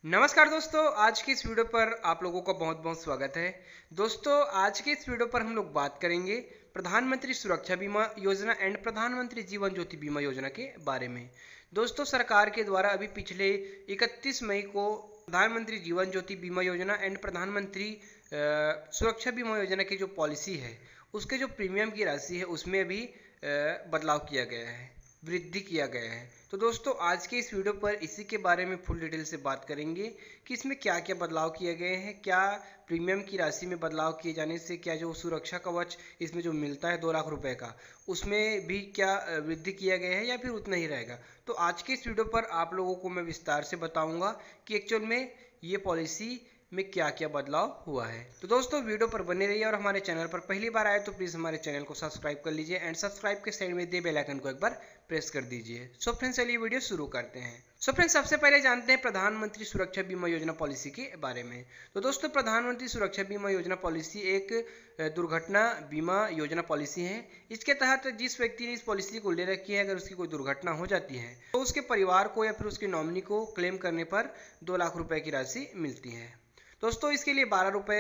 नमस्कार दोस्तों, आज की इस वीडियो पर आप लोगों का बहुत बहुत स्वागत है। दोस्तों, आज के इस वीडियो पर हम लोग बात करेंगे प्रधानमंत्री सुरक्षा बीमा योजना एंड प्रधानमंत्री जीवन ज्योति बीमा योजना के बारे में। दोस्तों, सरकार के द्वारा अभी पिछले 31 मई को प्रधानमंत्री जीवन ज्योति बीमा योजना एंड प्रधानमंत्री सुरक्षा बीमा योजना की जो पॉलिसी है उसके जो प्रीमियम की राशि है उसमें भी बदलाव किया गया है, वृद्धि किया गया है। तो दोस्तों, आज के इस वीडियो पर इसी के बारे में फुल डिटेल से बात करेंगे कि इसमें क्या क्या बदलाव किए गए हैं, क्या प्रीमियम की राशि में बदलाव किए जाने से क्या जो सुरक्षा कवच इसमें जो मिलता है 2 लाख रुपए का, उसमें भी क्या वृद्धि किया गया है या फिर उतना ही रहेगा। तो आज के इस वीडियो पर आप लोगों को मैं विस्तार से बताऊंगा कि एक्चुअल में ये पॉलिसी में क्या क्या बदलाव हुआ है। तो दोस्तों, वीडियो पर बने रहिए और हमारे चैनल पर पहली बार आए तो प्लीज़ हमारे चैनल को सब्सक्राइब कर लीजिए एंड सब्सक्राइब के साइड में दे बेल आइकन को एक बार प्रेस कर दीजिए। सो फ्रेंड्स, चलिए वीडियो शुरू करते हैं। सो फ्रेंड्स, सबसे पहले जानते हैं प्रधानमंत्री सुरक्षा बीमा योजना पॉलिसी के बारे में। तो दोस्तों, प्रधानमंत्री सुरक्षा बीमा योजना पॉलिसी एक दुर्घटना बीमा योजना पॉलिसी है। इसके तहत जिस व्यक्ति ने इस पॉलिसी को ले रखी है, अगर उसकी कोई दुर्घटना हो जाती है तो उसके परिवार को या फिर उसके नॉमिनी को क्लेम करने पर 2 लाख रुपए की राशि मिलती है। दोस्तों, इसके लिए 12 रुपए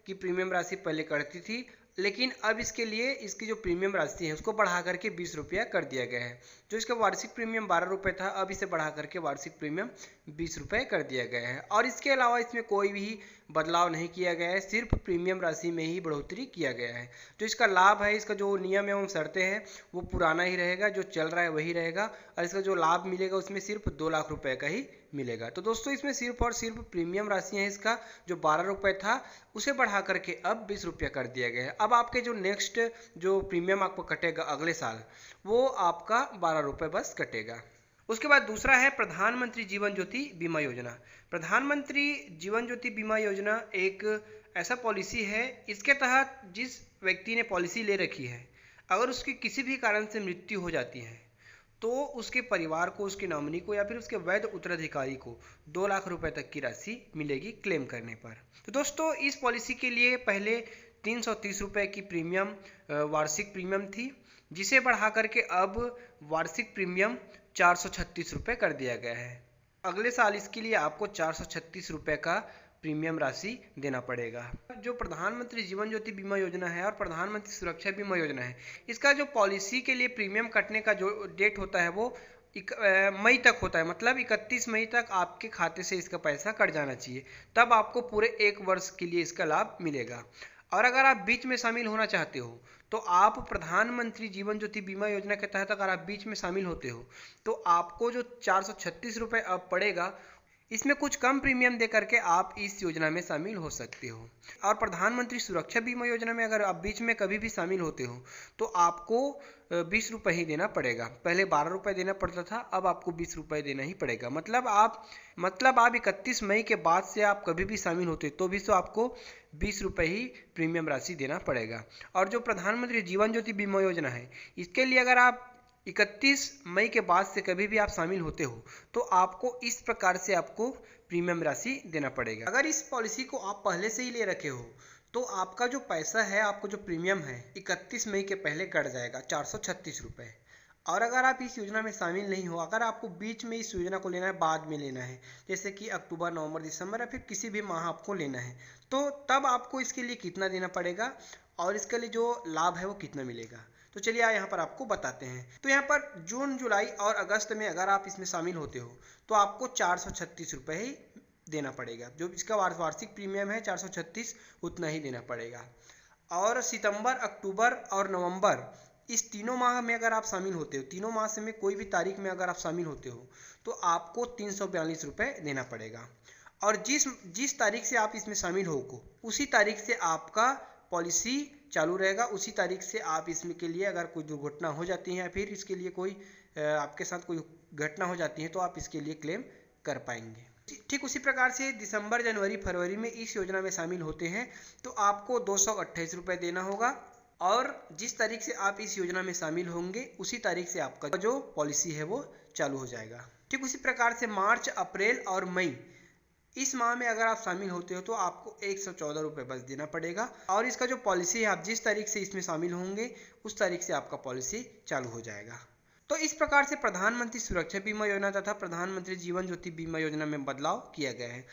की प्रीमियम राशि पहले कटती थी, लेकिन अब इसके लिए इसकी जो प्रीमियम राशि है उसको बढ़ा करके 20 रुपया कर दिया गया है। जो इसका वार्षिक प्रीमियम 12 रुपये था, अब इसे बढ़ा करके वार्षिक प्रीमियम 20 रुपये कर दिया गया है। और इसके अलावा इसमें कोई भी बदलाव नहीं किया गया है, सिर्फ प्रीमियम राशि में ही बढ़ोतरी किया गया है। जो इसका लाभ है, इसका जो नियम एवं शर्तें हैं वो पुराना ही रहेगा, जो चल रहा है वही रहेगा, और इसका जो लाभ मिलेगा उसमें सिर्फ 2 लाख रुपए का ही मिलेगा। तो दोस्तों, इसमें सिर्फ और सिर्फ प्रीमियम राशि है, इसका जो 12 रुपये था उसे बढ़ा करके अब 20 रुपया कर दिया गया है। अब आपके जो नेक्स्ट जो प्रीमियम आपको कटेगा अगले साल, वो आपका 12 रुपये बस कटेगा। उसके बाद दूसरा है प्रधानमंत्री जीवन ज्योति बीमा योजना। प्रधानमंत्री जीवन ज्योति बीमा योजना एक ऐसा पॉलिसी है, इसके तहत जिस व्यक्ति ने पॉलिसी ले रखी है, अगर उसकी किसी भी कारण से मृत्यु हो जाती है तो उसके परिवार को, उसके नॉमिनी को या फिर उसके वैध उत्तराधिकारी को 2 लाख रुपए तक की राशि मिलेगी क्लेम करने पर। तो दोस्तों, इस पॉलिसी के लिए पहले 330 रुपए की प्रीमियम वार्षिक प्रीमियम थी, जिसे बढ़ा करके अब वार्षिक प्रीमियम 436 रुपये कर दिया गया है। अगले साल इसके लिए आपको 436 रुपये का प्रीमियम राशि देना पड़ेगा। जो प्रधानमंत्री जीवन ज्योति बीमा योजना है और प्रधानमंत्री सुरक्षा बीमा योजना है, इसका जो पॉलिसी के लिए प्रीमियम कटने का जो डेट होता है वो मई तक होता है। मतलब 31 मई तक आपके खाते से इसका पैसा कट जाना चाहिए, तब आपको पूरे 1 वर्ष के लिए इसका लाभ मिलेगा। और अगर आप बीच में शामिल होना चाहते हो तो आप प्रधानमंत्री जीवन ज्योति बीमा योजना के तहत अगर आप बीच में शामिल होते हो तो आपको जो 436 रुपये अब पड़ेगा, इसमें कुछ कम प्रीमियम दे करके आप इस योजना में शामिल हो सकते हो। और प्रधानमंत्री सुरक्षा बीमा योजना में अगर आप बीच में कभी भी शामिल होते हो तो आपको 20 रुपये ही देना पड़ेगा। पहले 12 रुपये देना पड़ता था, अब आपको 20 रुपये देना ही पड़ेगा। मतलब आप 31 मई के बाद से आप कभी भी शामिल होते तो भी आपको 20 रुपये ही प्रीमियम राशि देना पड़ेगा। और जो प्रधानमंत्री जीवन ज्योति बीमा योजना है, इसके लिए अगर आप 31 मई के बाद से कभी भी आप शामिल होते हो तो आपको इस प्रकार से आपको प्रीमियम राशि देना पड़ेगा। अगर इस पॉलिसी को आप पहले से ही ले रखे हो तो आपका जो पैसा है, आपको जो प्रीमियम है 31 मई के पहले कट जाएगा 436 रुपये। और अगर आप इस योजना में शामिल नहीं हो, अगर आपको बीच में इस योजना को लेना है, बाद में लेना है, जैसे कि अक्टूबर, नवंबर, दिसंबर या फिर किसी भी माह आपको लेना है, तो तब आपको इसके लिए कितना देना पड़ेगा और इसके लिए जो लाभ है वो कितना मिलेगा। तो चलिए यहाँ पर आपको बताते हैं। तो यहाँ पर जून, जुलाई और अगस्त में अगर आप इसमें शामिल होते हो तो आपको 436 रुपये ही देना पड़ेगा। जो इसका वार्षिक प्रीमियम है 436, उतना ही देना पड़ेगा। और सितंबर, अक्टूबर और नवंबर, इस तीनों माह में अगर आप शामिल होते हो, तीनों माह से में कोई भी तारीख में अगर आप शामिल होते हो तो आपको 342 रुपये देना पड़ेगा। और जिस तारीख से आप इसमें शामिल हो उसी तारीख से आपका पॉलिसी चालू रहेगा। उसी तारीख से आप इसमें के लिए अगर कोई दुर्घटना हो जाती है या फिर इसके लिए कोई आपके साथ कोई घटना हो जाती है तो आप इसके लिए क्लेम कर पाएंगे। ठीक उसी प्रकार से दिसंबर, जनवरी, फरवरी में इस योजना में शामिल होते हैं तो आपको 228 रुपये देना होगा। और जिस तारीख से आप इस योजना में शामिल होंगे उसी तारीख से आपका जो पॉलिसी है वो चालू हो जाएगा। ठीक उसी प्रकार से मार्च, अप्रैल और मई, इस माह में अगर आप शामिल होते हो तो आपको 114 रुपये बस देना पड़ेगा। और इसका जो पॉलिसी है, आप जिस तारीख से इसमें शामिल होंगे उस तारीख से आपका पॉलिसी चालू हो जाएगा। तो इस प्रकार से प्रधानमंत्री सुरक्षा बीमा योजना तथा प्रधानमंत्री जीवन ज्योति बीमा योजना में बदलाव किया गया है।